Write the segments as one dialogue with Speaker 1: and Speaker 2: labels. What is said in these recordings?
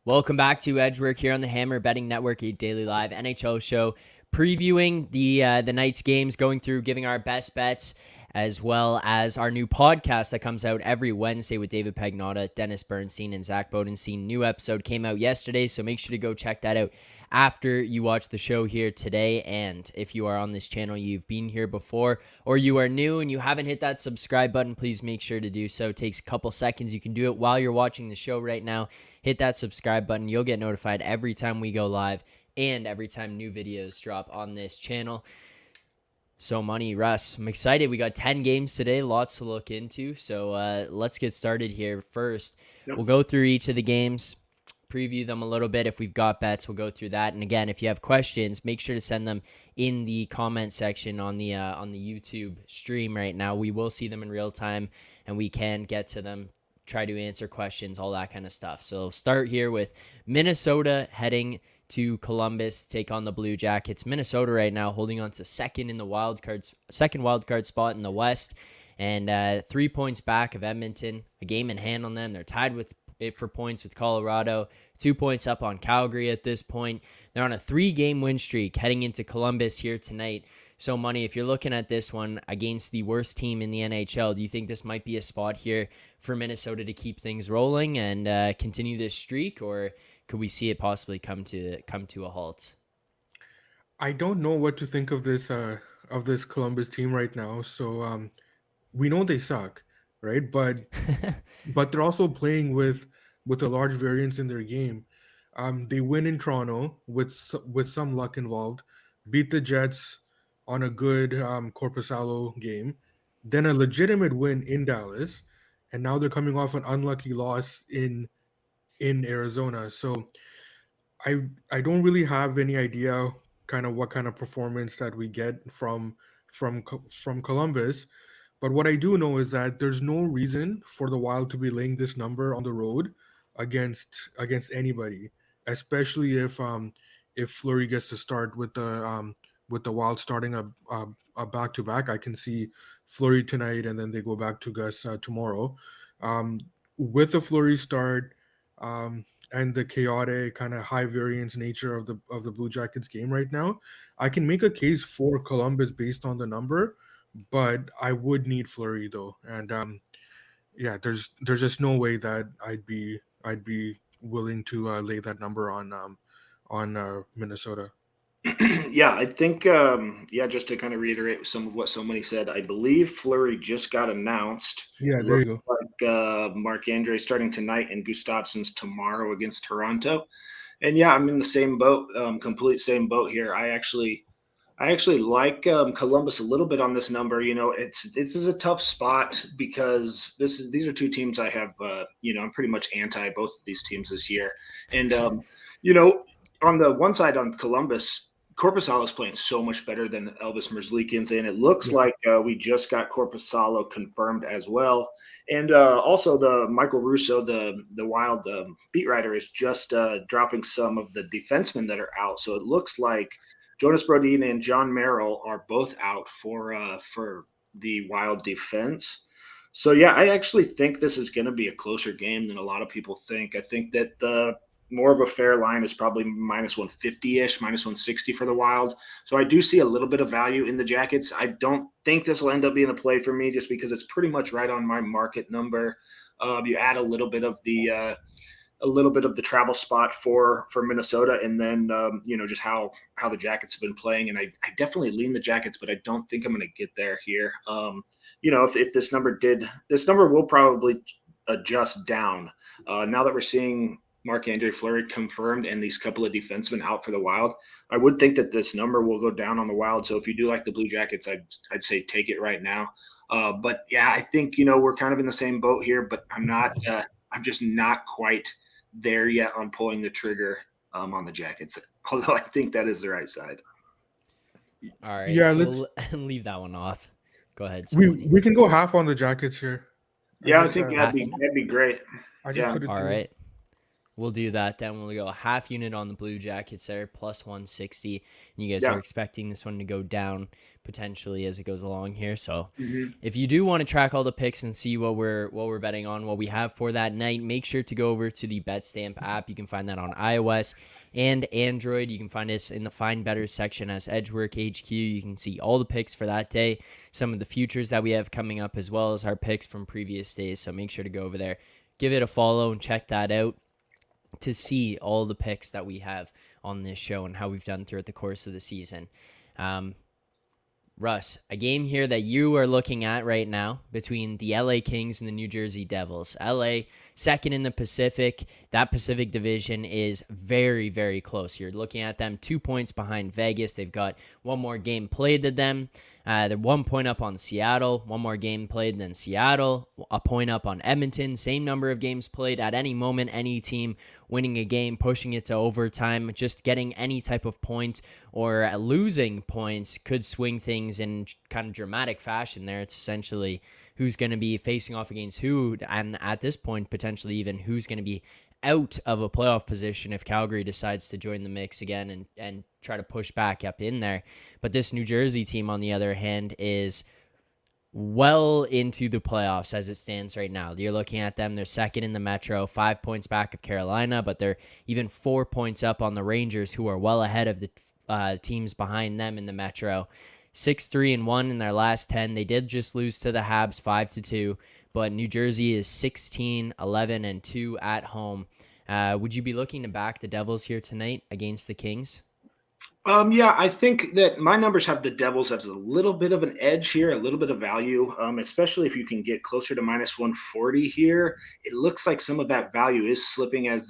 Speaker 1: Welcome back to Edgework here on the Hammer Betting Network, a daily live NHL show previewing the night's games, going through, giving our best bets, as well as our new podcast that comes out every Wednesday with David Pagnotta, Dennis Bernstein, and Zach Bodenstein. New episode came out yesterday, so make sure to go check that out after you watch the show here today. And if you are on this channel, you've been here before, or you are new and you haven't hit that subscribe button, please make sure to do so. It takes a couple seconds. You can do it while you're watching the show right now. Hit that subscribe button. You'll get notified every time we go live and every time new videos drop on this channel. So money, Russ, I'm excited. We got 10 games today, lots to look into. So let's get started here. First, we'll go through each of the games, preview them a little bit. If we've got bets, we'll go through that. And again, if you have questions, make sure to send them in the comment section on the YouTube stream right now. We will see them in real time and we can get to them, try to answer questions, all that kind of stuff. So start here with Minnesota heading to Columbus to take on the Blue Jackets. Minnesota right now holding on to second wild card spot in the West, and 3 points back of Edmonton, a game in hand on them. They're tied with it for points with Colorado, 2 points up on Calgary at this point. They're on a 3-game win streak heading into Columbus here tonight. So, Money, if you're looking at this one against the worst team in the NHL, do you think this might be a spot here for Minnesota to keep things rolling and continue this streak, or could we see it possibly come to a halt?
Speaker 2: I don't know what to think of this Columbus team right now. So we know they suck, right? But they're also playing with a large variance in their game. They win in Toronto with some luck involved, beat the Jets on a good Korpisalo game, then a legitimate win in Dallas, and now they're coming off an unlucky loss in Arizona. So I don't really have any idea kind of what kind of performance that we get from Columbus. But what I do know is that there's no reason for the Wild to be laying this number on the road against anybody, especially if Fleury gets to start with the Wild starting a back-to-back. I can see Fleury tonight, and then they go back to Gus tomorrow. With the Fleury start and the chaotic kind of high variance nature of the Blue Jackets game right now, I can make a case for Columbus based on the number, but I would need Fleury though, and yeah, there's just no way that I'd be willing to lay that number on Minnesota.
Speaker 3: Yeah, I think, just to kind of reiterate some of what somebody said, I believe Fleury just got announced.
Speaker 2: Yeah, there you go.
Speaker 3: Like Marc-Andre starting tonight and Gustafsson's tomorrow against Toronto. And yeah, I'm in the same boat, complete same boat here. I actually like Columbus a little bit on this number. You know, this is a tough spot because these are two teams I have, I'm pretty much anti both of these teams this year. And, on the one side on Columbus, Korpisalo is playing so much better than Elvis Merzlikins, and it looks like we just got Korpisalo confirmed as well. And also the Michael Russo, the Wild beat writer, is just dropping some of the defensemen that are out. So it looks like Jonas Brodin and John Merrill are both out for the Wild defense. So, yeah, I actually think this is going to be a closer game than a lot of people think. I think that the more of a fair line is probably minus 150-ish, minus 160 for the Wild. So I do see a little bit of value in the Jackets. I don't think this will end up being a play for me just because it's pretty much right on my market number. You add a little bit of the travel spot for Minnesota, and then just how the Jackets have been playing, and I definitely lean the Jackets, but I don't think I'm going to get there here. If this number will probably adjust down now that we're seeing Marc-Andre Fleury confirmed and these couple of defensemen out for the Wild. I would think that this number will go down on the Wild. So if you do like the Blue Jackets, I'd say take it right now. But yeah, I think we're kind of in the same boat here, but I'm just not quite there yet on pulling the trigger on the Jackets, although I think that is the right side.
Speaker 1: All right, so we'll leave that one off. Go ahead.
Speaker 2: We can go half on the Jackets here.
Speaker 3: I think that'd be great.
Speaker 2: All
Speaker 1: right. We'll do that. Then we'll go a half unit on the Blue Jackets there, plus 160. And you guys are expecting this one to go down potentially as it goes along here. So if you do want to track all the picks and see what we're betting on, what we have for that night, make sure to go over to the BetStamp app. You can find that on iOS and Android. You can find us in the Find Bettors section as Edgework HQ. You can see all the picks for that day, some of the futures that we have coming up, as well as our picks from previous days. So make sure to go over there, give it a follow, and check that out to see all the picks that we have on this show and how we've done throughout the course of the season. Russ, a game here that you are looking at right now between the LA Kings and the New Jersey Devils. LA, second in the Pacific. That Pacific division is very, very close. You're looking at them 2 points behind Vegas. They've got one more game played than them. They're 1 point up on Seattle, one more game played than Seattle, a point up on Edmonton, same number of games played. At any moment, any team winning a game, pushing it to overtime, just getting any type of point or losing points could swing things in kind of dramatic fashion there. It's essentially who's going to be facing off against who, and at this point, potentially even who's going to be out of a playoff position if Calgary decides to join the mix again and try to push back up in there. But this New Jersey team, on the other hand, is well into the playoffs as it stands right now. You're looking at them, they're second in the Metro, 5 points back of Carolina, but they're even 4 points up on the Rangers, who are well ahead of the teams behind them in the Metro. 6-3-1 in their last 10. They did just lose to the Habs 5-2, but New Jersey is 16-11-2 at home. Would you be looking to back the Devils here tonight against the Kings?
Speaker 3: I think that my numbers have the Devils as a little bit of an edge here, a little bit of value, especially if you can get closer to minus 140 here. It looks like some of that value is slipping as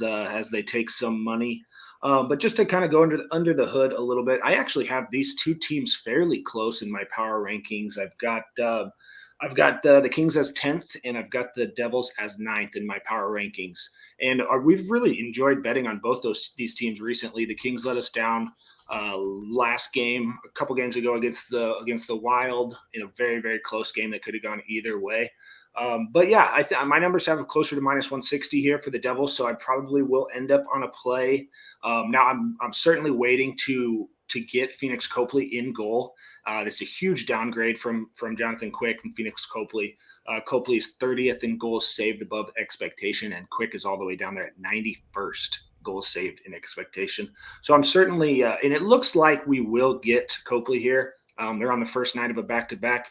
Speaker 3: they take some money. But just to kind of go under the hood a little bit, I actually have these two teams fairly close in my power rankings. I've got the Kings as 10th, and I've got the Devils as 9th in my power rankings. And we've really enjoyed betting on both these teams recently. The Kings let us down last game, a couple games ago against the Wild in a very, very close game that could have gone either way. But yeah, my numbers have it closer to minus 160 here for the Devils, so I probably will end up on a play. Now I'm certainly waiting to get Phoenix Copley in goal. It's a huge downgrade from Jonathan Quick and Phoenix Copley. Copley is 30th in goals saved above expectation, and Quick is all the way down there at 91st goals saved in expectation. So I'm certainly, and it looks like we will get Copley here. They're on the first night of a back-to-back.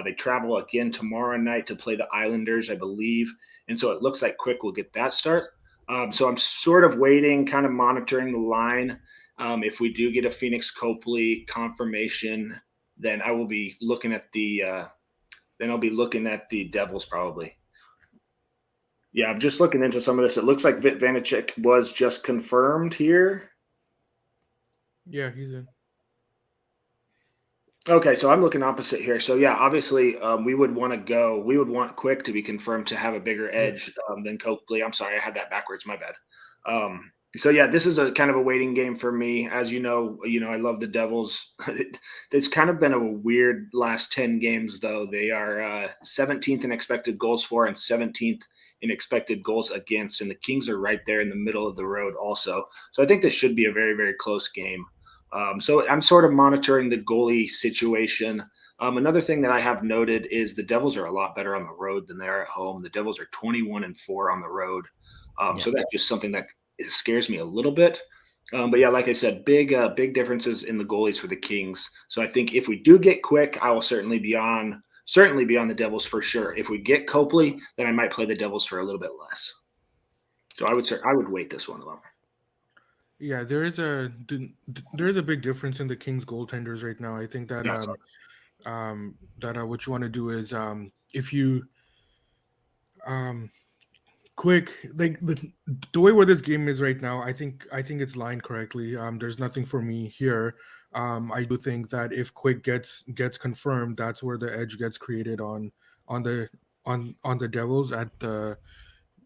Speaker 3: They travel again tomorrow night to play the Islanders, I believe. And so it looks like Quick will get that start. So I'm sort of waiting, kind of monitoring the line. If we do get a Phoenix Copley confirmation, then I will be looking at the Devils probably. Yeah, I'm just looking into some of this. It looks like Vit Vanacek was just confirmed here.
Speaker 2: Yeah, he's in.
Speaker 3: Okay, so I'm looking opposite here. So yeah, obviously we would want Quick to be confirmed to have a bigger edge than Copley. I'm sorry, I had that backwards. My bad. So yeah, this is a kind of a waiting game for me. As you know, I love the Devils. It's kind of been a weird last 10 games, though. They are 17th in expected goals for and 17th in expected goals against, and the Kings are right there in the middle of the road also. So I think this should be a very, very close game. So I'm sort of monitoring the goalie situation. Another thing that I have noted is the Devils are a lot better on the road than they are at home. The Devils are 21-4 on the road. So that's just something that it scares me a little bit. But yeah, like I said, big differences in the goalies for the Kings. So I think if we do get Quick, I will certainly be on the Devils for sure. If we get Copley, then I might play the Devils for a little bit less. So I would wait this one a lot.
Speaker 2: Yeah, there is a big difference in the Kings goaltenders right now. I think that
Speaker 3: Yeah,
Speaker 2: what you want to do is if you um quick like the way where this game is right now, I think it's lined correctly. There's nothing for me here. I do think that if Quick gets confirmed, that's where the edge gets created on the on the Devils at the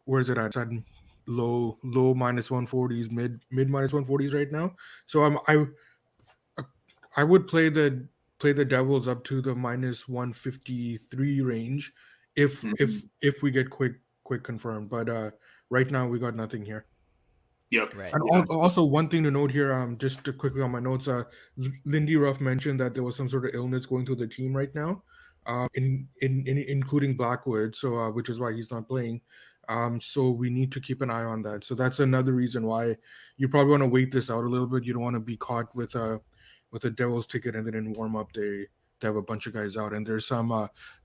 Speaker 2: where is it at? It's at low minus 140s, mid minus 140s right now. So I would play the Devils up to the minus 153 range if
Speaker 3: Mhm.
Speaker 2: we get quick confirmed. But right now we got nothing here.
Speaker 3: Yep.
Speaker 1: Right.
Speaker 2: And
Speaker 3: Yeah.
Speaker 2: also one thing to note here, just quickly on my notes, Lindy Ruff mentioned that there was some sort of illness going through the team right now, including Blackwood, so which is why he's not playing. So we need to keep an eye on that. So that's another reason why you probably want to wait this out a little bit. You don't want to be caught with a Devils ticket and then in warm up they have a bunch of guys out, and there's some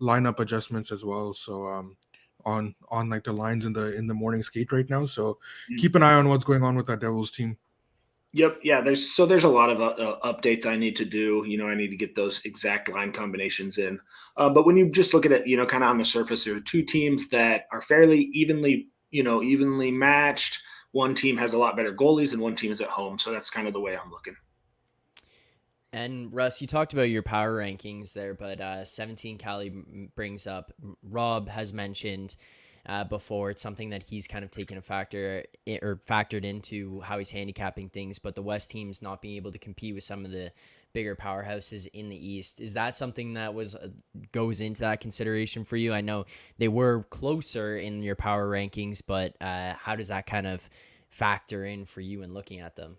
Speaker 2: lineup adjustments as well. So on like the lines in the morning skate right now. So keep an eye on what's going on with that Devils team.
Speaker 3: Yep. Yeah. There's a lot of updates I need to do. I need to get those exact line combinations in. But when you just look at it, kind of on the surface, there are two teams that are fairly evenly matched. One team has a lot better goalies, and one team is at home. So that's kind of the way I'm looking.
Speaker 1: And Russ, you talked about your power rankings there, but 17 Cali brings up, Rob has mentioned before, it's something that he's kind of taken a factored into how he's handicapping things, but the West teams not being able to compete with some of the bigger powerhouses in the East. Is that something that goes into that consideration for you? I know they were closer in your power rankings, but how does that kind of factor in for you in looking at them?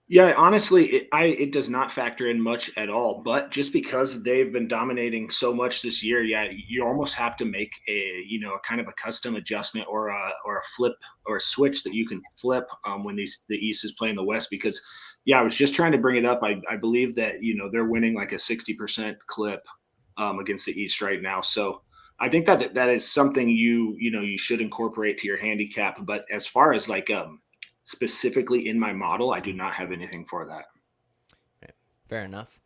Speaker 3: Yeah, honestly, it does not factor in much at all. But just because they've been dominating so much this year, yeah, you almost have to make a kind of a custom adjustment or a flip or a switch that you can flip when the East is playing the West. Because yeah, I was just trying to bring it up. I believe that they're winning like a 60% clip against the East right now. So I think that is something you should incorporate to your handicap. But as far as like specifically in my model, I do not have anything for that.
Speaker 1: Right. Fair enough.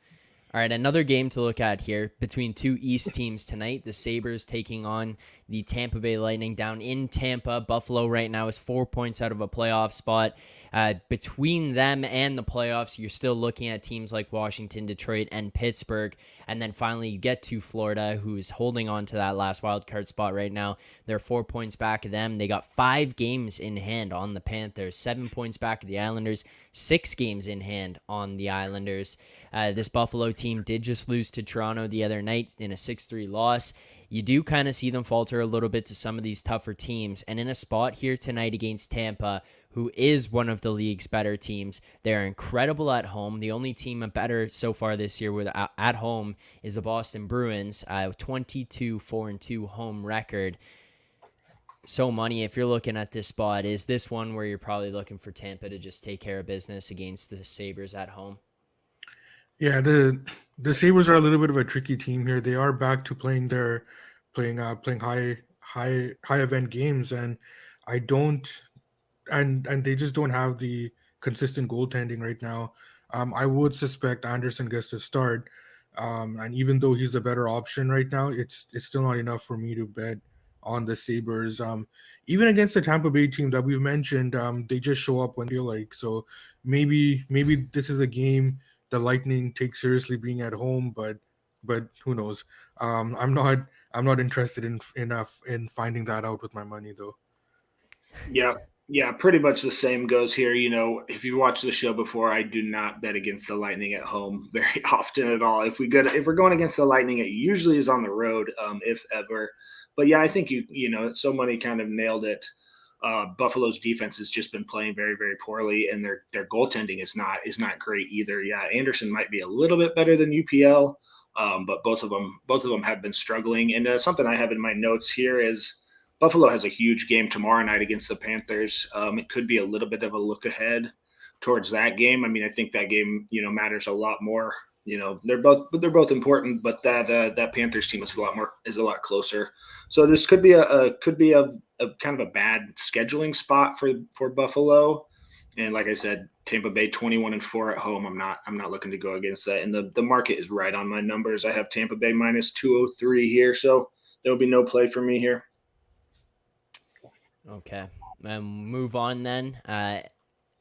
Speaker 1: All right, another game to look at here between two East teams tonight. The Sabres taking on the Tampa Bay Lightning down in Tampa. Buffalo right now is 4 points out of a playoff spot. Between them and the playoffs, you're still looking at teams like Washington, Detroit, and Pittsburgh. And then finally you get to Florida, who's holding on to that last wild card spot right now. They're 4 points back of them. They got 5 games in hand on the Panthers, 7 points back of the Islanders, 6 games in hand on the Islanders. This Buffalo team did just lose to Toronto the other night in a 6-3 loss. You do kind of see them falter a little bit to some of these tougher teams. And in a spot here tonight against Tampa, who is one of the league's better teams, they're incredible at home. The only team better so far this year with at home is the Boston Bruins, 22-4-2 home record. So, Money, if you're looking at this spot, is this one where you're probably looking for Tampa to just take care of business against the Sabres at home?
Speaker 2: Yeah, the Sabres are a little bit of a tricky team here. They are back to playing high event games, and I don't and they just don't have the consistent goaltending right now. I would suspect Anderson gets to start, and even though he's a better option right now, it's still not enough for me to bet on the Sabres. Even against the Tampa Bay team that we've mentioned, they just show up when they feel like. So maybe this is a game the Lightning take seriously being at home, but who knows? I'm not interested in enough in finding that out with my money though.
Speaker 3: Yeah. Yeah, pretty much the same goes here. If you watch the show before, I do not bet against the Lightning at home very often at all. If we're going against the Lightning, it usually is on the road, if ever. But yeah, I think so many kind of nailed it. Buffalo's defense has just been playing very, very poorly, and their goaltending is not great either. Yeah, Anderson might be a little bit better than UPL, but both of them have been struggling. And something I have in my notes here is Buffalo has a huge game tomorrow night against the Panthers. It could be a little bit of a look ahead towards that game. I mean, I think that game, matters a lot more. They're both important, but that Panthers team is a lot closer. So this could be a kind of a bad scheduling spot for Buffalo. And like I said, Tampa Bay 21-4 at home. I'm not looking to go against that. And the market is right on my numbers. I have Tampa Bay minus 203 here, so there will be no play for me here.
Speaker 1: Okay, move on then.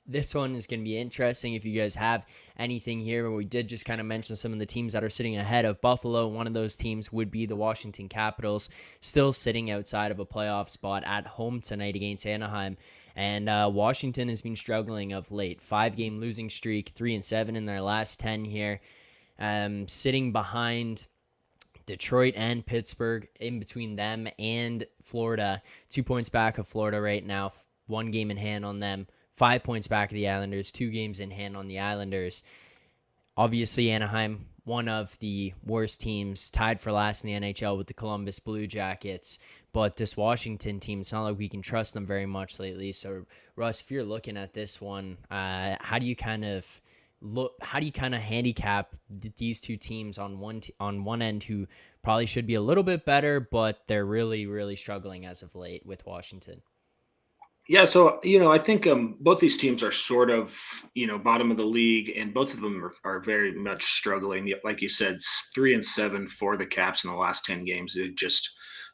Speaker 1: This one is going to be interesting if you guys have anything here. But we did just kind of mention some of the teams that are sitting ahead of Buffalo. One of those teams would be the Washington Capitals, still sitting outside of a playoff spot at home tonight against Anaheim. And Washington has been struggling of late. 5-game losing streak, 3-7 in their last 10 here. Sitting behind Detroit and Pittsburgh, in between them and Florida. 2 points back of Florida right now. 1 game in hand on them. 5 points back of the Islanders, 2 games in hand on the Islanders. Obviously, Anaheim, one of the worst teams, tied for last in the NHL with the Columbus Blue Jackets. But this Washington team, it's not like we can trust them very much lately. So, Russ, if you're looking at this one, how do you kind of handicap these two teams on one end who probably should be a little bit better, but they're really, really struggling as of late with Washington?
Speaker 3: Yeah, so I think both these teams are sort of bottom of the league, and both of them are very much struggling. Like you said, 3-7 for the Caps in the last 10 games.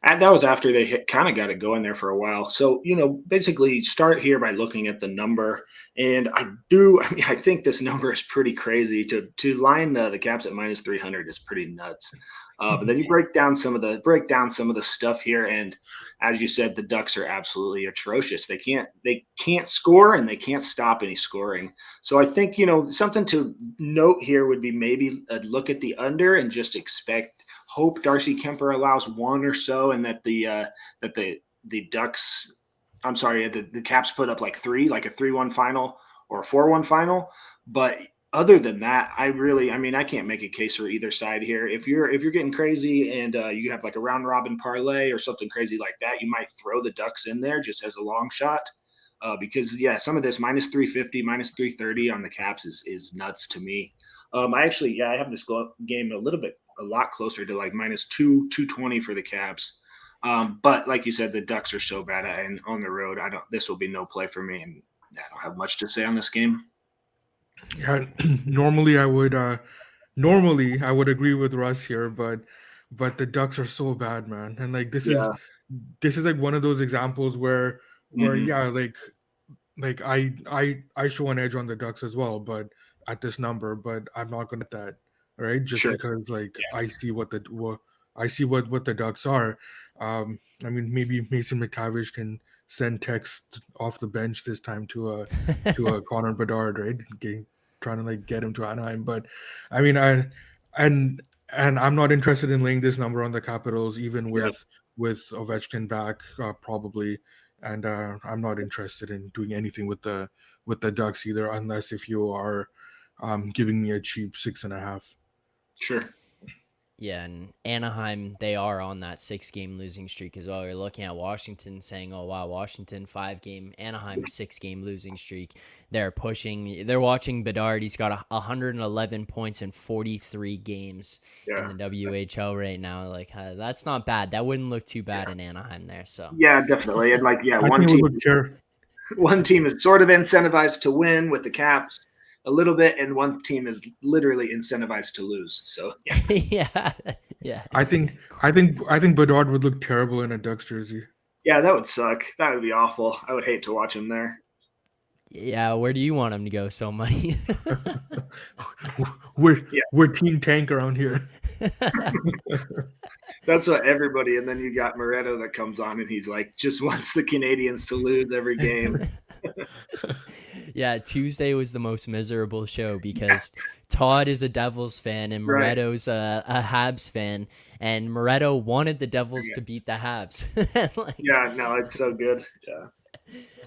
Speaker 3: That was after they kind of got it going there for a while. So basically start here by looking at the number, and I think this number is pretty crazy. To line the Caps at minus 300 is pretty nuts. But then you break down some of the stuff here, and as you said, the Ducks are absolutely atrocious. They can't score, and they can't stop any scoring. So I think something to note here would be maybe a look at the under and just hope Darcy Kemper allows 1 or so, and that the Ducks, I'm sorry, the Caps put up like 3, like a 3-1 final or a 4-1 final, but. Other than that, I can't make a case for either side here. If you're getting crazy and you have like a round robin parlay or something crazy like that, you might throw the Ducks in there just as a long shot. Because some of this minus 350, minus 330 on the Caps is nuts to me. I have this game a lot closer to like minus 220 for the Caps. But like you said, the Ducks are so bad and on the road. This will be no play for me, and I don't have much to say on this game.
Speaker 2: Yeah, normally I would agree with Russ here, but the Ducks are so bad, man. And like this is like one of those examples where like I show an edge on the Ducks as well, but at this number, but I'm not gonna get that, right? Just because I see what the Ducks are. I mean, maybe Mason McTavish can send text off the bench this time to a Connor Bedard, right? Trying to like get him to Anaheim, but I mean, and I'm not interested in laying this number on the Capitals, even with Ovechkin back probably, and I'm not interested in doing anything with the Ducks either, unless if you are giving me a cheap 6.5.
Speaker 3: Sure.
Speaker 1: Yeah, and Anaheim, they are on that 6-game losing streak as well. You're looking at Washington saying, oh, wow, Washington 5-game, Anaheim 6-game losing streak. They're watching Bedard. He's got 111 points in 43 games in the WHL right now. Like, that's not bad. That wouldn't look too bad in Anaheim there. So
Speaker 3: yeah, definitely. And one team is sort of incentivized to win with the Caps a little bit, and one team is literally incentivized to lose. So
Speaker 1: yeah.
Speaker 2: I think Bedard would look terrible in a Ducks jersey.
Speaker 3: Yeah, that would suck. That would be awful. I would hate to watch him there.
Speaker 1: Yeah, where do you want him to go, so money?
Speaker 2: We're Team Tank around here.
Speaker 3: That's what everybody. And then you got Moretto that comes on, and he's like, just wants the Canadians to lose every game.
Speaker 1: Yeah, Tuesday was the most miserable show because Todd is a Devils fan and Moretto's a Habs fan, and Moretto wanted the Devils to beat the Habs.
Speaker 3: Yeah, no, it's so good. Yeah.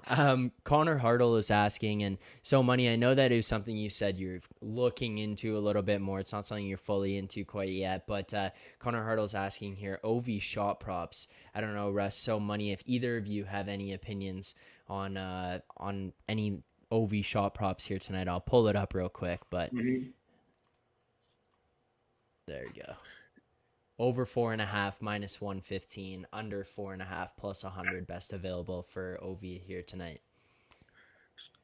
Speaker 1: Connor Hartle is asking, and so Money, I know that is something you said you're looking into a little bit more. It's not something you're fully into quite yet, but Connor Hartle's asking here, OV shot props. I don't know, Russ, so Money, if either of you have any opinions on any OV shot props here tonight, I'll pull it up real quick, but there you go. Over 4.5 minus 115, under 4.5 plus 100, best available for OV here tonight.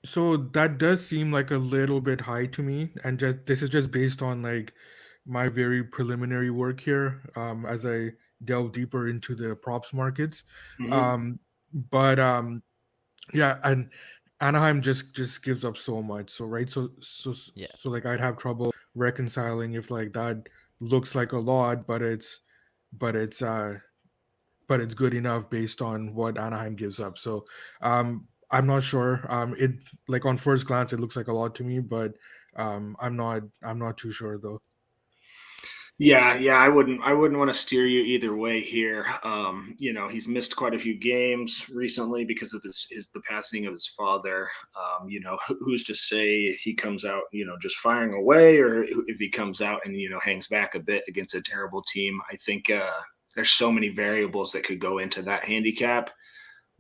Speaker 2: So that does seem like a little bit high to me, and just this is just based on like my very preliminary work here, as I delve deeper into the props markets. Um, but yeah, and Anaheim just gives up so much. So right,
Speaker 1: Yeah.
Speaker 2: so like I'd have trouble reconciling if like that looks like a lot, but it's uh but it's good enough based on what Anaheim gives up. So I'm not sure. It like on first glance it looks like a lot to me, but I'm not too sure though.
Speaker 3: Yeah, I wouldn't want to steer you either way here. He's missed quite a few games recently because of the passing of his father. Who's to say he comes out, just firing away, or if he comes out and hangs back a bit against a terrible team. I think there's so many variables that could go into that handicap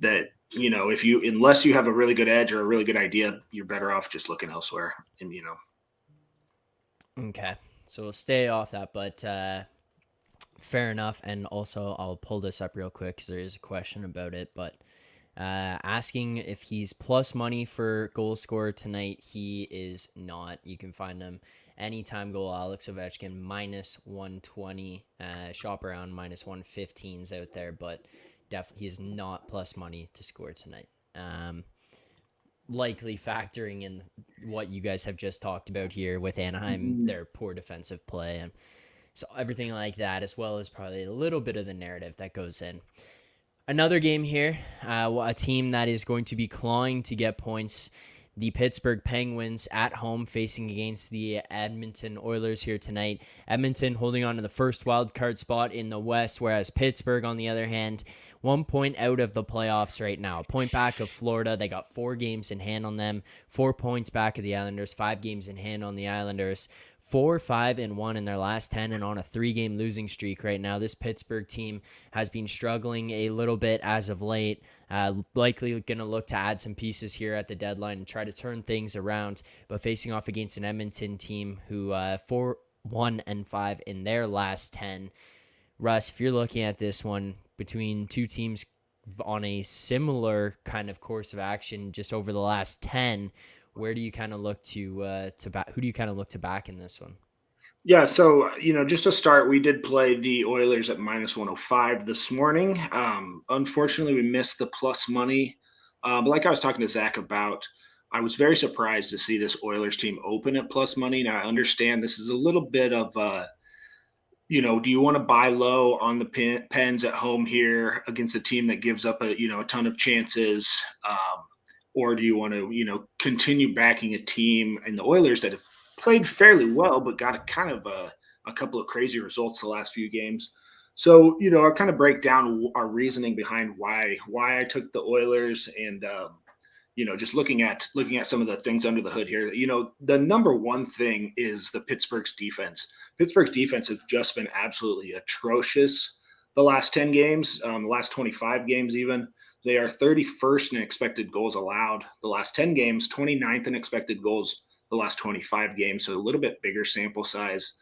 Speaker 3: that if you unless you have a really good edge or a really good idea, you're better off just looking elsewhere. And
Speaker 1: Okay. So we'll stay off that, but fair enough. And also, I'll pull this up real quick because there is a question about it. But asking if he's plus money for goal scorer tonight, he is not. You can find him anytime goal. Alex Ovechkin minus 120. Shop around minus 115s out there, but definitely he's not plus money to score tonight. Likely factoring in what you guys have just talked about here with Anaheim, their poor defensive play, and so everything like that, as well as probably a little bit of the narrative that goes in. Another game here, a team that is going to be clawing to get points. The Pittsburgh Penguins at home facing against the Edmonton Oilers here tonight. Edmonton holding on to the first wild card spot in the West, whereas Pittsburgh, on the other hand, 1 point out of the playoffs right now. A point back of Florida. They got 4 games in hand on them. 4 points back of the Islanders. 5 games in hand on the Islanders. 4-5-1 in their last 10 and on a 3-game losing streak right now. This Pittsburgh team has been struggling a little bit as of late. Likely going to look to add some pieces here at the deadline and try to turn things around, but facing off against an Edmonton team who 4-1-5 in their last 10. Russ, if you're looking at this one between two teams on a similar kind of course of action just over the last 10, where do you kind of look to back? Who do you kind of look to back in this one?
Speaker 3: Yeah, so just to start, we did play the Oilers at minus 105 this morning. Unfortunately, we missed the plus money. But like I was talking to Zach about, I was very surprised to see this Oilers team open at plus money. Now I understand this is a little bit of do you want to buy low on the Pens at home here against a team that gives up a ton of chances? Or do you want to, continue backing a team in the Oilers that have played fairly well, but got a kind of a couple of crazy results the last few games? So, I'll kind of break down our reasoning behind why I took the Oilers and, just looking at some of the things under the hood here. The number one thing is the Pittsburgh's defense. Pittsburgh's defense has just been absolutely atrocious the last 10 games, the last 25 games even. They are 31st in expected goals allowed the last 10 games, 29th in expected goals the last 25 games. So a little bit bigger sample size.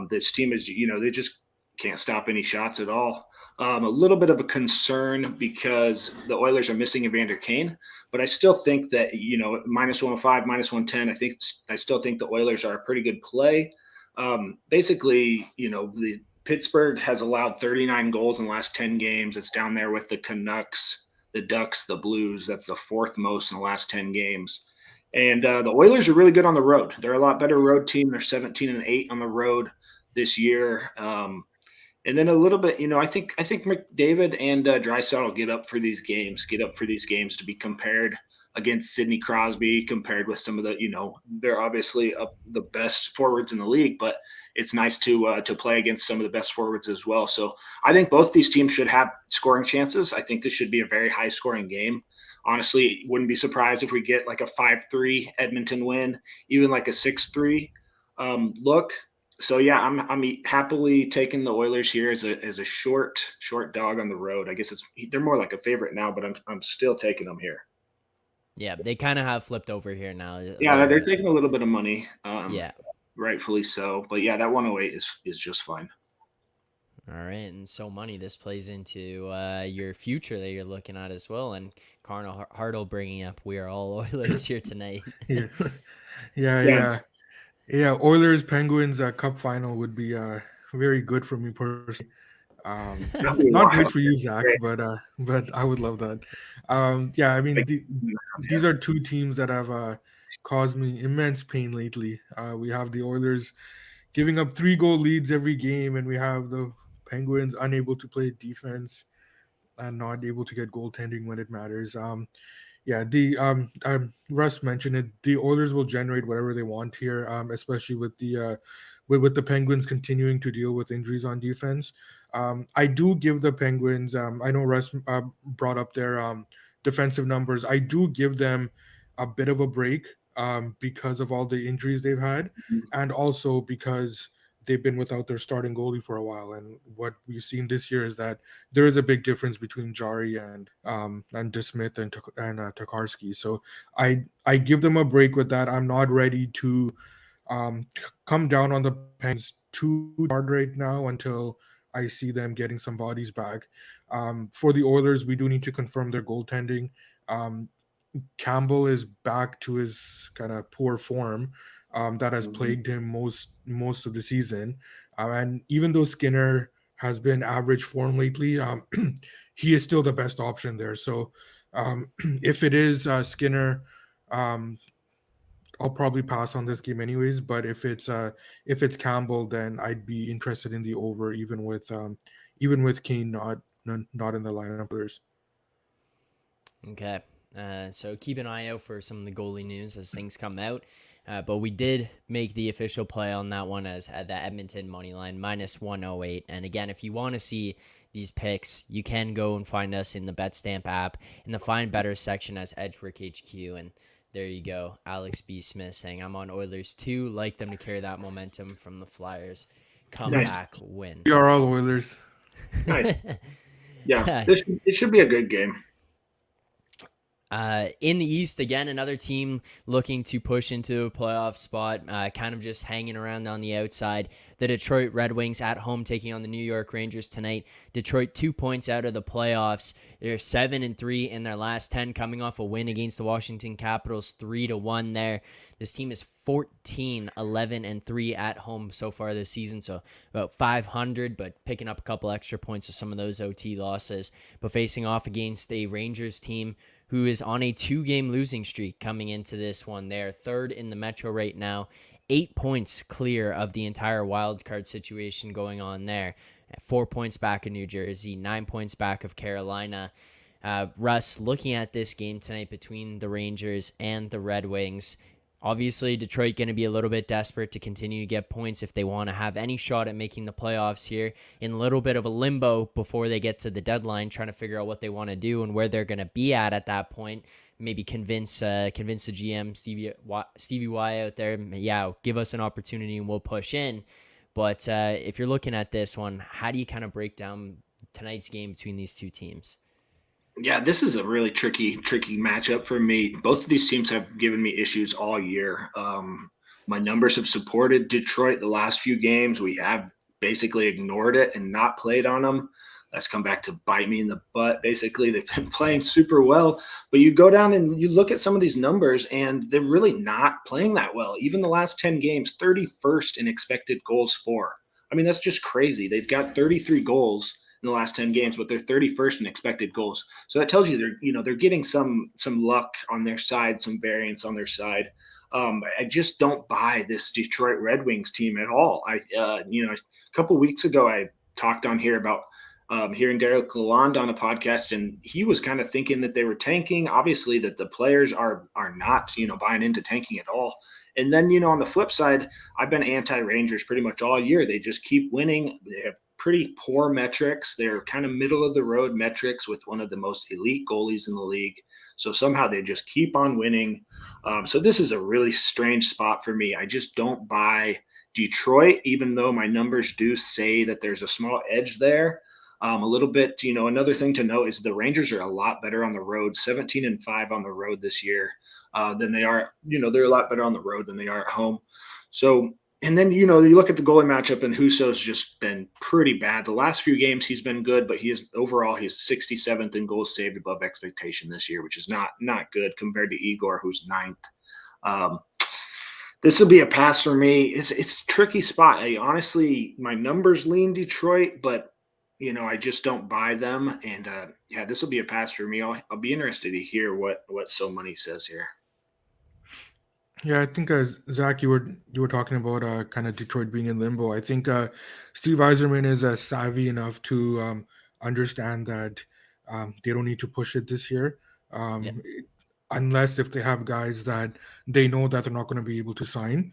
Speaker 3: This team is, they just can't stop any shots at all. A little bit of a concern because the Oilers are missing Evander Kane, but I still think that, minus 105, minus 110, I still think the Oilers are a pretty good play. Basically, the Pittsburgh has allowed 39 goals in the last 10 games. It's down there with the Canucks, the Ducks, the Blues. That's the 4th most in the last 10 games. And the Oilers are really good on the road. They're a lot better road team. They're 17-8 on the road this year. And then a little bit, I think McDavid and Draisaitl get up for these games to be compared against Sidney Crosby compared with some of the, they're obviously the best forwards in the league, but it's nice to play against some of the best forwards as well. So I think both these teams should have scoring chances. I think this should be a very high scoring game. Honestly, wouldn't be surprised if we get like a 5-3 Edmonton win, even like a 6-3 look. So yeah, I'm happily taking the Oilers here as a short dog on the road. I guess they're more like a favorite now, but I'm still taking them here.
Speaker 1: Yeah, they kind of have flipped over here now.
Speaker 3: Yeah, they're taking a little bit of money.
Speaker 1: Yeah.
Speaker 3: Rightfully so. But yeah, that 108 is just fine.
Speaker 1: All right, and so money, this plays into your future that you're looking at as well. And Carnal Hartle bringing up, we are all Oilers here tonight.
Speaker 2: Yeah. Oilers Penguins Cup final would be very good for me personally. Not great for you, Zach, but I would love that. I mean, these are two teams that have caused me immense pain lately. We have the Oilers giving up 3-goal leads every game, and we have the Penguins unable to play defense and not able to get goaltending when it matters. Russ mentioned it. The Oilers will generate whatever they want here, especially with the Penguins continuing to deal with injuries on defense. I do give the Penguins. I know Russ brought up their defensive numbers. I do give them a bit of a break because of all the injuries they've had, and also because they've been without their starting goalie for a while. And what we've seen this year is that there is a big difference between Jari and DeSmith and Tokarski. So I give them a break with that. I'm not ready to come down on the Penguins too hard right now until I see them getting some bodies back. For the Oilers, we do need to confirm their goaltending. Campbell is back to his kind of poor form that has plagued him most of the season. And even though Skinner has been average form lately, he is still the best option there. So if it is Skinner, I'll probably pass on this game anyways. But if it's Campbell, then I'd be interested in the over, even with Kane not in the lineup.
Speaker 1: Okay. So keep an eye out for some of the goalie news as things come out. But we did make the official play on that one as the Edmonton money line -108. And again, if you want to see these picks, you can go and find us in the BetStamp app in the Find Better section as Edgework HQ. And there you go. Alex B. Smith saying, I'm on Oilers too. Like them to carry that momentum from the Flyers. Comeback win.
Speaker 2: We are all Oilers.
Speaker 3: Nice. Yeah, it should be a good game.
Speaker 1: In the East, again, another team looking to push into a playoff spot, kind of just hanging around on the outside. The Detroit Red Wings at home taking on the New York Rangers tonight. Detroit 2 points out of the playoffs. They're 7-3 in their last 10, coming off a win against the Washington Capitals 3-1 there. This team is 14-11-3 at home so far this season, so about 500, but picking up a couple extra points with some of those OT losses. But facing off against a Rangers team who is on a 2-game losing streak coming into this one. They're third in the Metro right now, 8 points clear of the entire wild card situation going on there. 4 points back of New Jersey, 9 points back of Carolina. Russ, looking at this game tonight between the Rangers and the Red Wings, obviously Detroit going to be a little bit desperate to continue to get points if they want to have any shot at making the playoffs here, in a little bit of a limbo before they get to the deadline, trying to figure out what they want to do and where they're going to be at that point. Maybe convince the GM Stevie Y out there, give us an opportunity and we'll push in. But if you're looking at this one, how do you kind of break down tonight's game between these two teams?
Speaker 3: Yeah, this is a really tricky matchup for me. Both of these teams have given me issues all year. My numbers have supported Detroit the last few games. We have basically ignored it and not played on them. That's come back to bite me in the butt. Basically, they've been playing super well, but you go down and you look at some of these numbers and they're really not playing that well. Even the last 10 games, 31st in expected goals for. I mean, that's just crazy. They've got 33 goals in the last 10 games, but they're 31st in expected goals. So that tells you they're getting some luck on their side, some variance on their side. I just don't buy this Detroit Red Wings team at all. A couple weeks ago, I talked on here about hearing Derek Lalonde on a podcast, and he was kind of thinking that they were tanking. Obviously, that the players are not, buying into tanking at all. And then, on the flip side, I've been anti-Rangers pretty much all year. They just keep winning. They have pretty poor metrics. They're kind of middle of the road metrics with one of the most elite goalies in the league. So somehow they just keep on winning. So this is a really strange spot for me. I just don't buy Detroit, even though my numbers do say that there's a small edge there. A little bit, another thing to note is the Rangers are a lot better on the road, 17-5 on the road this year than they are, they're a lot better on the road than they are at home. So, and then, you look at the goalie matchup, and Husso's just been pretty bad. The last few games he's been good, but he's 67th in goals saved above expectation this year, which is not good compared to Igor, who's ninth. This will be a pass for me. It's a tricky spot. Honestly, my numbers lean Detroit, but I just don't buy them. And this will be a pass for me. I'll be interested to hear what So Money says here.
Speaker 2: Yeah, I think Zach, you were talking about kind of Detroit being in limbo. I think Steve Eiserman is savvy enough to understand that they don't need to push it this year,
Speaker 1: Yeah.
Speaker 2: unless if they have guys that they know that they're not going to be able to sign.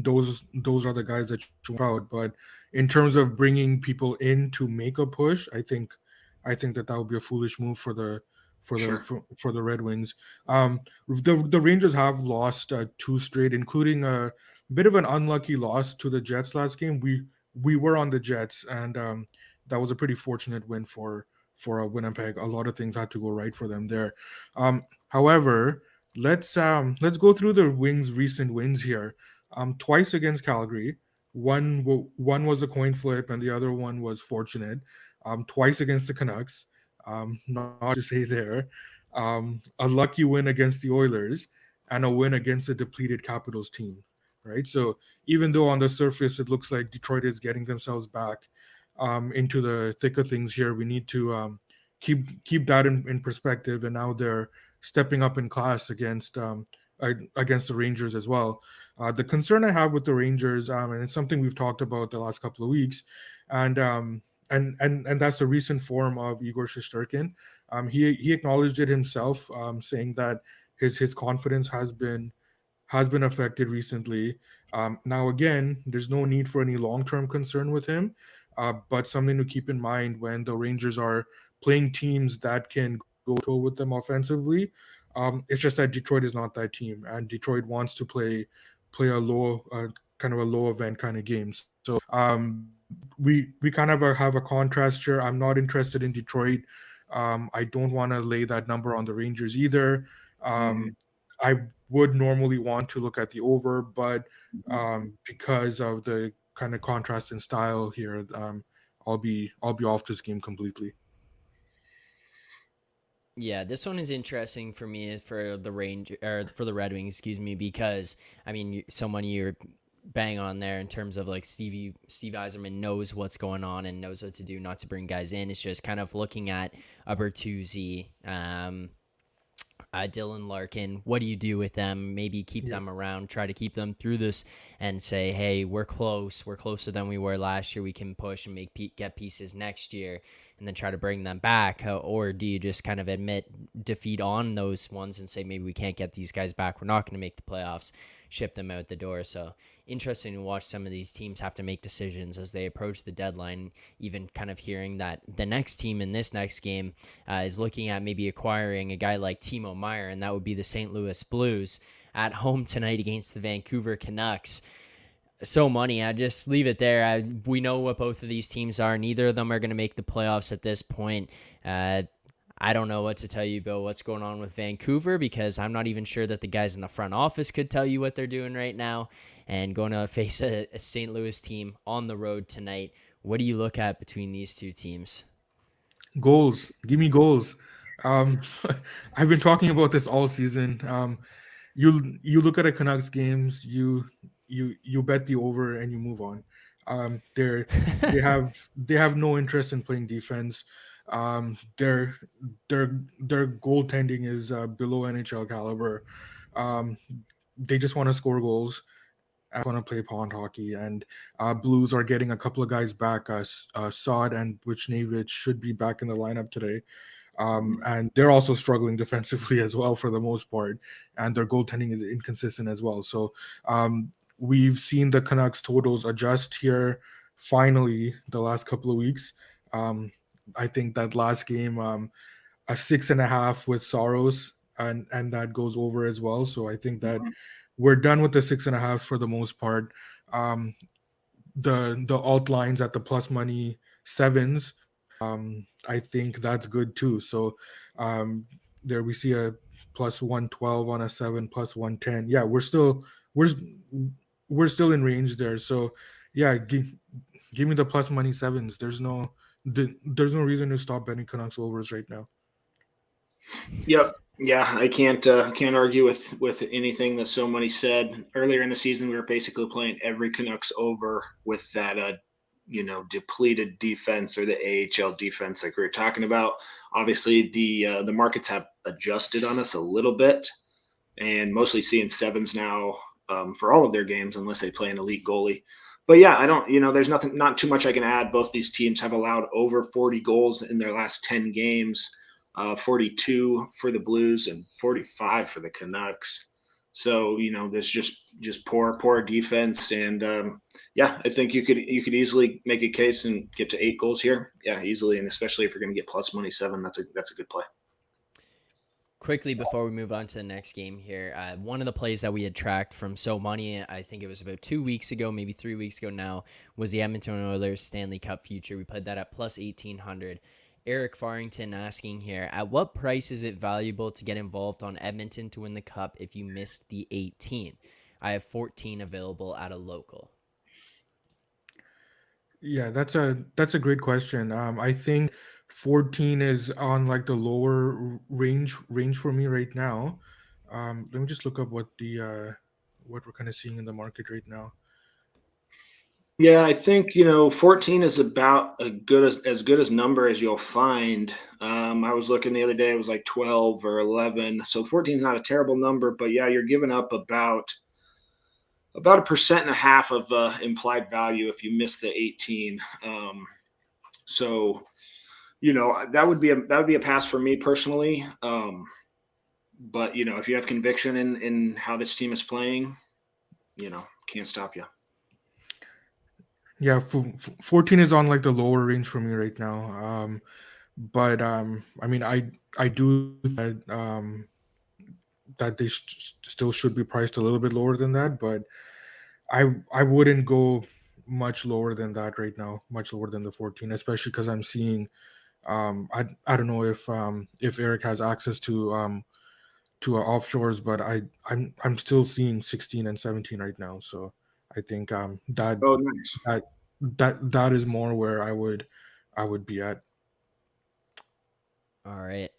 Speaker 2: Those are the guys that you want out. But in terms of bringing people in to make a push, I think that would be a foolish move for the
Speaker 3: Sure.
Speaker 2: for the Red Wings. The Rangers have lost two straight, including a bit of an unlucky loss to the Jets last game. We were on the Jets, and that was a pretty fortunate win for Winnipeg. A lot of things had to go right for them there. However, let's go through the Wings' recent wins here. Twice against Calgary. One was a coin flip, and the other one was fortunate. Twice against the Canucks. Not to say there. A lucky win against the Oilers and a win against a depleted Capitals team, right? So even though on the surface it looks like Detroit is getting themselves back into the thick of things here, we need to keep that in perspective. And now they're stepping up in class against the Rangers as well. The concern I have with the Rangers, and it's something we've talked about the last couple of weeks, and and that's the recent form of Igor Shesterkin. He acknowledged it himself, saying that his confidence has been affected recently. Now again, there's no need for any long-term concern with him, but something to keep in mind when the Rangers are playing teams that can go toe with them offensively. It's just that Detroit is not that team, and Detroit wants to play a low kind of a low event kind of game. So we kind of have a contrast here. I'm not interested in Detroit. I don't want to lay that number on the Rangers either.
Speaker 3: Mm-hmm.
Speaker 2: I would normally want to look at the over, but because of the kind of contrast in style here, I'll be off this game completely.
Speaker 1: Yeah, this one is interesting for me for the for the Red Wings, excuse me, because I mean, someone you're bang on there in terms of like Steve Eiserman knows what's going on and knows what to do not to bring guys in. It's just kind of looking at a Bertuzzi, Dylan Larkin. What do you do with them? Maybe keep them around, try to keep them through this, and say, hey, we're close. We're closer than we were last year. We can push and get pieces next year, and then try to bring them back. Or do you just kind of admit defeat on those ones and say, maybe we can't get these guys back. We're not going to make the playoffs. Ship them out the door. So interesting to watch some of these teams have to make decisions as they approach the deadline. Even kind of hearing that the next team in this next game is looking at maybe acquiring a guy like Timo Meier, and that would be the St. Louis Blues at home tonight against the Vancouver Canucks. So Money, I just leave it there. We know what both of these teams are. Neither of them are going to make the playoffs at this point. I don't know what to tell you, Bill, what's going on with Vancouver, because I'm not even sure that the guys in the front office could tell you what they're doing right now. And going to face a St. Louis team on the road tonight. What do you look at between these two teams?
Speaker 2: Goals, give me goals. Um, I've been talking about this all season. You look at a Canucks games, you bet the over and you move on. They have no interest in playing defense. Their their goaltending is below NHL caliber. Um, they just want to score goals, want to play pond hockey. And Blues are getting a couple of guys back. Sod and Buchnevich should be back in the lineup today. And they're also struggling defensively as well for the most part. And their goaltending is inconsistent as well. So we've seen the Canucks totals adjust here finally the last couple of weeks. I think that last game, a 6.5 with Soros, and that goes over as well. So I think that we're done with the 6.5 for the most part. The alt lines at the plus money sevens, I think that's good too. So there we see a plus 112 on a 7, plus 110. Yeah, we're we're still in range there. So yeah, give me the plus money sevens. There's no reason to stop betting Canucks overs right now.
Speaker 3: Yep. Yeah, I can't argue with anything that so many said. Earlier in the season, we were basically playing every Canucks over with that depleted defense, or the AHL defense like we were talking about. Obviously, the markets have adjusted on us a little bit, and mostly seeing sevens now for all of their games, unless they play an elite goalie. But yeah, I don't, there's not too much I can add. Both these teams have allowed over 40 goals in their last 10 games. 42 for the Blues and 45 for the Canucks. So there's just poor defense, and I think you could easily make a case and get to 8 goals here. Yeah, easily, and especially if you're going to get plus money 7, that's a good play.
Speaker 1: Quickly before we move on to the next game here, one of the plays that we had tracked from So Money, I think it was about 2 weeks ago, maybe 3 weeks ago now, was the Edmonton Oilers Stanley Cup future. We played that at plus 1,800. Eric Farrington asking here, at what price is it valuable to get involved on Edmonton to win the Cup if you missed the 18? I have 14 available at a local.
Speaker 2: Yeah, that's a great question. I think 14 is on like the lower range for me right now. Let me just look up what we're kind of seeing in the market right now.
Speaker 3: Yeah, I think 14 is about as good as number as you'll find. I was looking the other day; it was like 12 or 11. So 14 is not a terrible number, but yeah, you're giving up about 1.5% of implied value if you miss the 18. So that would be a pass for me personally. But if you have conviction in how this team is playing, can't stop you.
Speaker 2: Yeah, 14 is on like the lower range for me right now. But I mean, I do that they still should be priced a little bit lower than that, but I wouldn't go much lower than that right now, much lower than the 14, especially because I'm seeing I don't know if Eric has access to offshores, but I'm still seeing 16 and 17 right now. So I think that
Speaker 3: Oh, nice.
Speaker 2: that is more where I would be at.
Speaker 1: All right.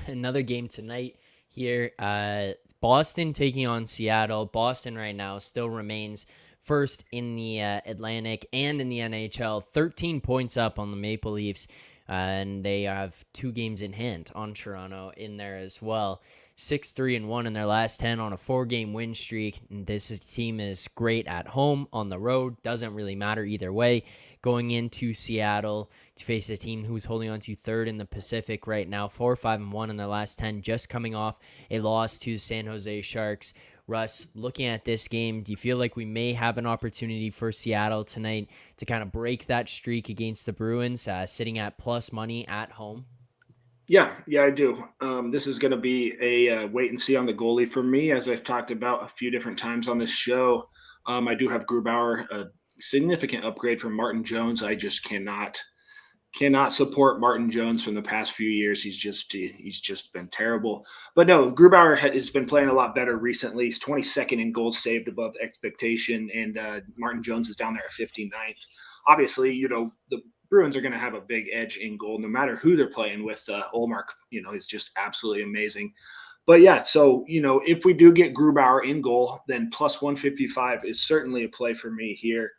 Speaker 1: Another game tonight here. Boston taking on Seattle. Boston right now still remains first in the Atlantic and in the NHL. 13 points up on the Maple Leafs. And they have 2 games in hand on Toronto in there as well. 6-3-1 in their last 10 on a 4-game win streak. And this team is great at home, on the road. Doesn't really matter either way. Going into Seattle to face a team who's holding on to 3rd in the Pacific right now. 4-5-1 in their last 10, just coming off a loss to the San Jose Sharks. Russ, looking at this game, do you feel like we may have an opportunity for Seattle tonight to kind of break that streak against the Bruins, sitting at plus money at home?
Speaker 3: Yeah, I do. This is going to be a wait and see on the goalie for me, as I've talked about a few different times on this show. I do have Grubauer, a significant upgrade from Martin Jones. I just cannot support Martin Jones from the past few years. He's just been terrible. But no, Grubauer has been playing a lot better recently. He's 22nd in goals saved above expectation, and Martin Jones is down there at 59th. Obviously, the Bruins are going to have a big edge in goal, no matter who they're playing with. Ullmark, is just absolutely amazing. But yeah, so, if we do get Grubauer in goal, then plus 155 is certainly a play for me here.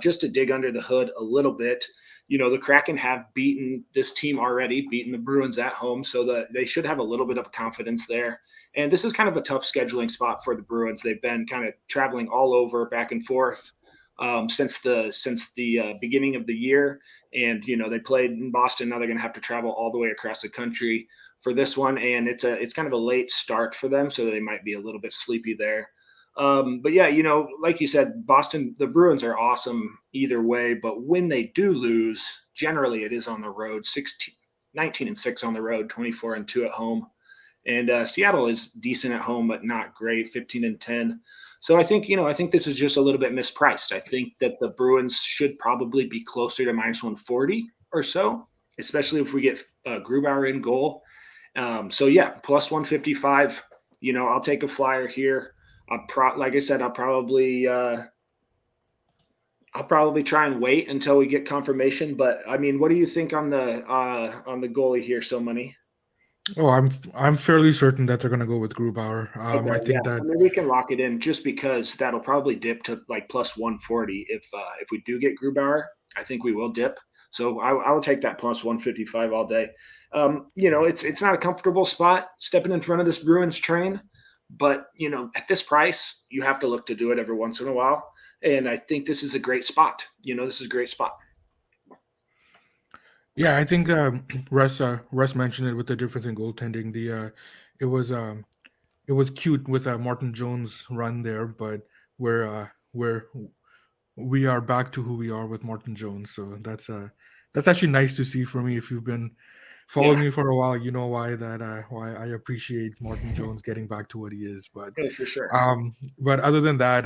Speaker 3: Just to dig under the hood a little bit, the Kraken have beaten this team already, beaten the Bruins at home, so they should have a little bit of confidence there. And this is kind of a tough scheduling spot for the Bruins. They've been kind of traveling all over, back and forth, since the beginning of the year. And they played in Boston. Now they're going to have to travel all the way across the country for this one, and it's kind of a late start for them, so they might be a little bit sleepy there. But yeah, like you said, Boston, the Bruins are awesome either way, but when they do lose, generally it is on the road. 19-6 on the road, 24-2 at home. And Seattle is decent at home, but not great, 15-10. So I think this is just a little bit mispriced. I think that the Bruins should probably be closer to -140 or so, especially if we get Grubauer in goal. So yeah, plus 155. I'll take a flyer here. Like I said, I'll probably try and wait until we get confirmation. But I mean, what do you think on the goalie here, So Money?
Speaker 2: Oh, I'm fairly certain that they're going to go with Grubauer.
Speaker 3: Okay,
Speaker 2: I think
Speaker 3: I mean, we can lock it in just because that'll probably dip to like plus 140 if we do get Grubauer. I think we will dip. So I will take that plus 155 all day. It's not a comfortable spot stepping in front of this Bruins train, but at this price, you have to look to do it every once in a while. And I think this is a great spot. This is a great spot.
Speaker 2: Yeah, I think Russ mentioned it with the difference in goaltending. It was cute with Martin Jones' run there, but we are back to who we are with Martin Jones. So that's actually nice to see for me. If you've been following me for a while, you know why I appreciate Martin Jones getting back to what he is. But
Speaker 3: Yeah, for sure.
Speaker 2: but other than that,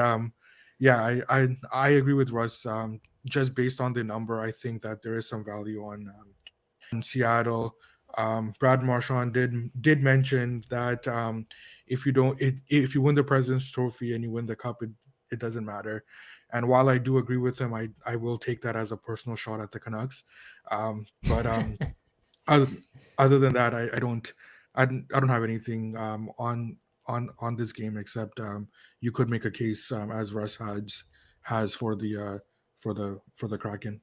Speaker 2: yeah, I agree with Russ. Just based on the number, I think that there is some value on Seattle. Brad Marchand did mention that if you win the President's Trophy and you win the cup, it doesn't matter. And while I do agree with him, I will take that as a personal shot at the Canucks. But other than that, I don't have anything on this game except you could make a case as Russ has for the Kraken.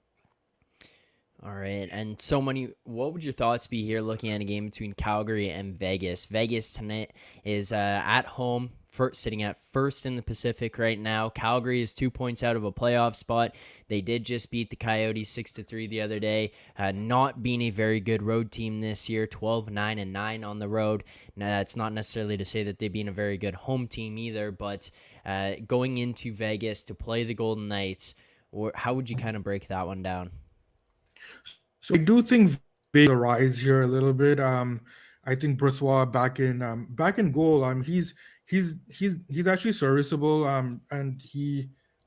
Speaker 1: All right. And So Money, what would your thoughts be here looking at a game between Calgary and Vegas? Vegas tonight is at home, sitting at first in the Pacific right now. Calgary is 2 points out of a playoff spot. They did just beat the Coyotes 6-3 the other day, not being a very good road team this year, 12-9-9 on the road. Now, that's not necessarily to say that they've been a very good home team either, but going into Vegas to play the Golden Knights, how would you kind of break that one down?
Speaker 2: So I do think Vegas will rise here a little bit. I think Brossoit back in goal. He's actually serviceable. And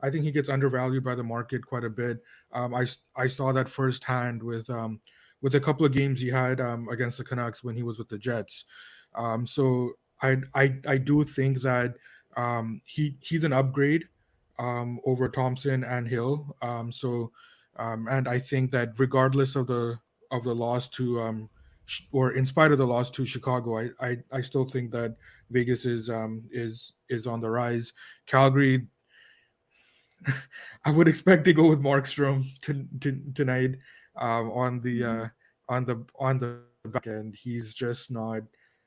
Speaker 2: I think he gets undervalued by the market quite a bit. I saw that firsthand with a couple of games he had against the Canucks when he was with the Jets. So I do think that he's an upgrade over Thompson and Hill. And I think that regardless of the loss to or in spite of the loss to Chicago, I still think that Vegas is on the rise. Calgary, I would expect to go with Markstrom tonight on the back end. He's just not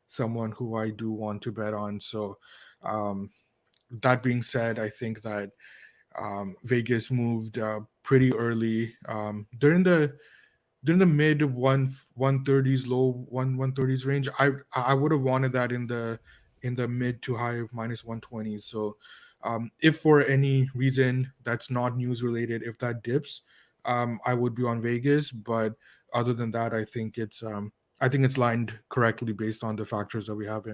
Speaker 2: someone who I do want to bet on. So that being said, I think that Vegas moved pretty early during the mid 130s, low 130s range. I would have wanted that in the mid to high -120s. So if for any reason that's not news related, if that dips, I would be on Vegas. But other than that, I think it's lined correctly based on the factors that we have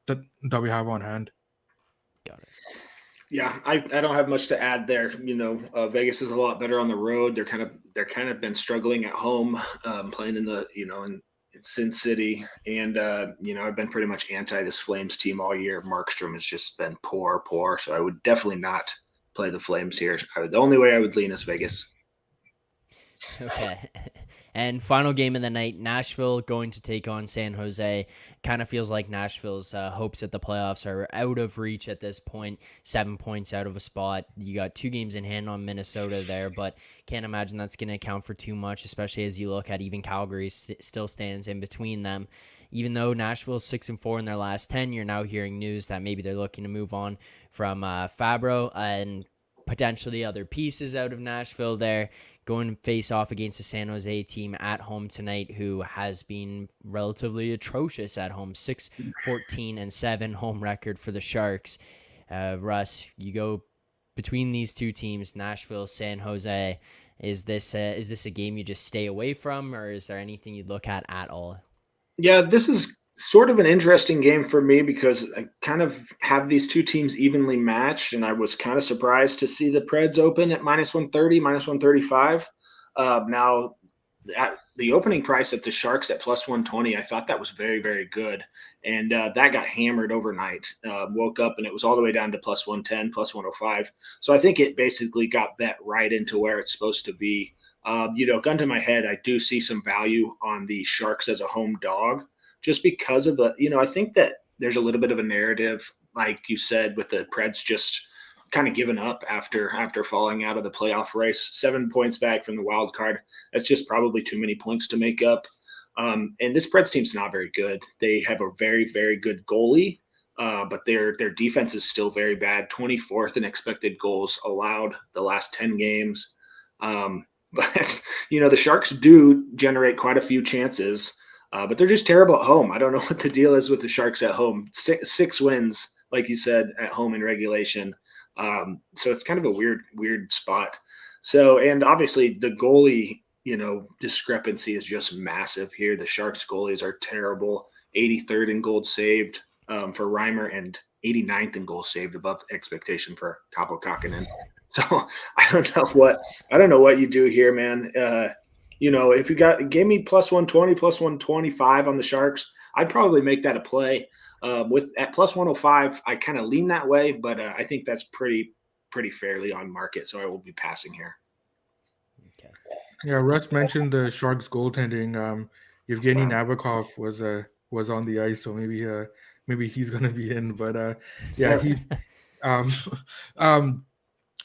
Speaker 2: that we have on hand.
Speaker 1: Got it.
Speaker 3: Yeah, I don't have much to add there. Vegas is a lot better on the road. They're kind of been struggling at home, playing in the in Sin City, and I've been pretty much anti this Flames team all year. Markstrom has just been poor. So I would definitely not play the Flames here. The only way I would lean is Vegas.
Speaker 1: Okay. And final game of the night, Nashville going to take on San Jose. Kind of feels like Nashville's hopes at the playoffs are out of reach at this point. 7 points out of a spot. You got 2 games in hand on Minnesota there, but can't imagine that's going to account for too much, especially as you look at even Calgary still stands in between them. Even though Nashville's 6-4 in their last 10, you're now hearing news that maybe they're looking to move on from Fabro and potentially other pieces out of Nashville there, going face off against the San Jose team at home tonight, who has been relatively atrocious at home. 6-14-7 home record for the Sharks. Russ, you go between these two teams, Nashville, San Jose. Is this a game you just stay away from, or is there anything you'd look at all?
Speaker 3: Yeah, this is sort of an interesting game for me because I kind of have these two teams evenly matched, and I was kind of surprised to see the Preds open at -130, -135. Now, at the opening price at the Sharks at +120, I thought that was very, very good, and that got hammered overnight. Woke up and it was all the way down to +110, +105. So I think it basically got bet right into where it's supposed to be. Gun to my head, I do see some value on the Sharks as a home dog, just because of I think that there's a little bit of a narrative, like you said, with the Preds just kind of given up after falling out of the playoff race. 7 points back from the wild card. That's just probably too many points to make up. And this Preds team's not very good. They have a very, very good goalie, but their defense is still very bad. 24th in expected goals allowed the last 10 games. But the Sharks do generate quite a few chances, but they're just terrible at home. I don't know what the deal is with the Sharks at home. Six wins, like you said, at home in regulation. So it's kind of a weird spot. So, and obviously the goalie, discrepancy is just massive here. The Sharks goalies are terrible. 83rd in goals saved for Reimer and 89th in goals saved, above expectation for Kaapo Kakkonen. So I don't know what you do here, man. If you gave me +120, +125 on the Sharks, I'd probably make that a play. At +105, I kind of lean that way, but I think that's pretty fairly on market. So I will be passing here.
Speaker 2: Okay. Yeah, Russ mentioned the Sharks goaltending. Yevgeny Nabokov was on the ice, so maybe he's gonna be in. But he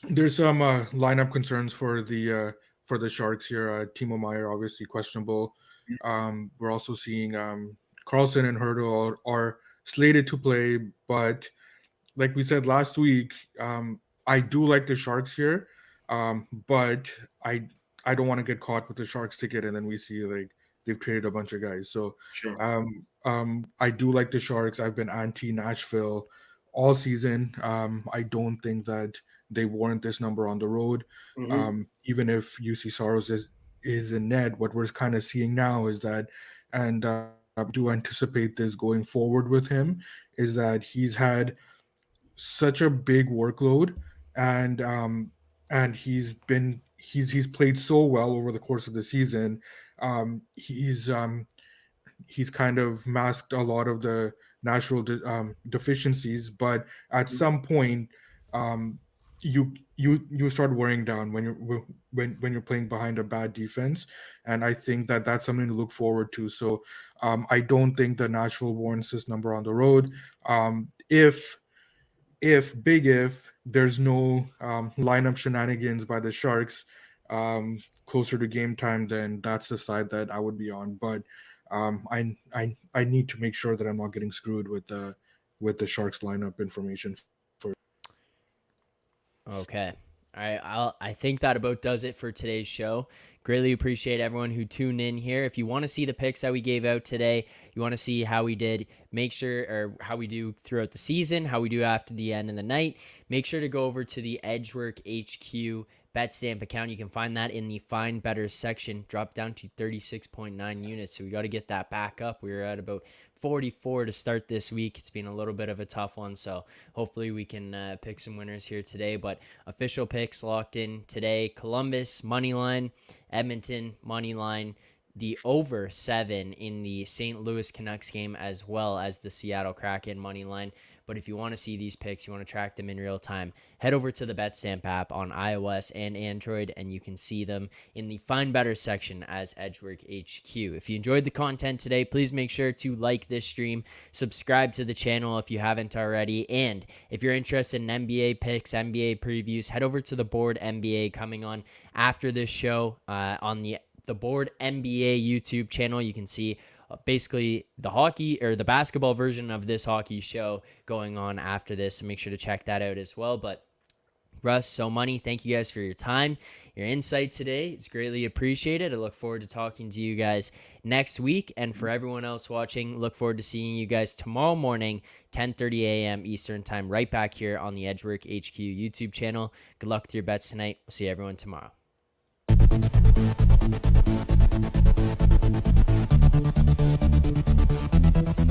Speaker 2: there's some lineup concerns for the Sharks here. Timo Meier obviously questionable. We're also seeing Carlson and Hurdle are slated to play, but like we said last week, I do like the Sharks here, but I don't want to get caught with the Sharks ticket and then we see like they've traded a bunch of guys. So
Speaker 3: Sure.
Speaker 2: I do like the Sharks. I've been anti Nashville all season. I don't think that they warrant this number on the road.
Speaker 3: Mm-hmm.
Speaker 2: Even if UC Soros is in net, what we're kind of seeing now is that, and do anticipate this going forward with him, is that he's had such a big workload, and he's played so well over the course of the season. He's kind of masked a lot of the Nashville deficiencies, but at some point, you start wearing down when you're playing behind a bad defense, and I think that that's something to look forward to. So I don't think that Nashville warrants this number on the road. If there's no lineup shenanigans by the Sharks closer to game time, then that's the side that I would be on. But I need to make sure that I'm not getting screwed with the Sharks lineup information.
Speaker 1: Okay. All right. I think that about does it for today's show. Greatly appreciate everyone who tuned in here. If you want to see the picks that we gave out today, you want to see how we did, make sure, or how we do throughout the season, how we do after the end of the night, make sure to go over to the Edgework HQ bet stamp account. You can find that in the Find Bettors section. Dropped down to 36.9 units. So we got to get that back up. We were at about 44 to start this week. It's been a little bit of a tough one, so hopefully we can pick some winners here today. But official picks locked in today: Columbus money line, Edmonton money line, the over 7 in the St. Louis Canucks game, as well as the Seattle Kraken money line. But if you want to see these picks, you want to track them in real time, head over to the BetStamp app on iOS and Android, and you can see them in the Find Better section as Edgework HQ. If you enjoyed the content today, please make sure to like this stream, subscribe to the channel if you haven't already, and if you're interested in NBA picks, NBA previews, head over to the Board NBA coming on after this show on the Board NBA YouTube channel. You can see basically the hockey or the basketball version of this hockey show going on after this, so make sure to check that out as well. But Russ, So Money, thank you guys for your time, your insight today. It's greatly appreciated. I look forward to talking to you guys next week. And for everyone else watching, look forward to seeing you guys tomorrow morning, 10:30 a.m. Eastern time, right back here on the Edgework HQ YouTube channel. Good luck with your bets tonight. We'll see everyone tomorrow.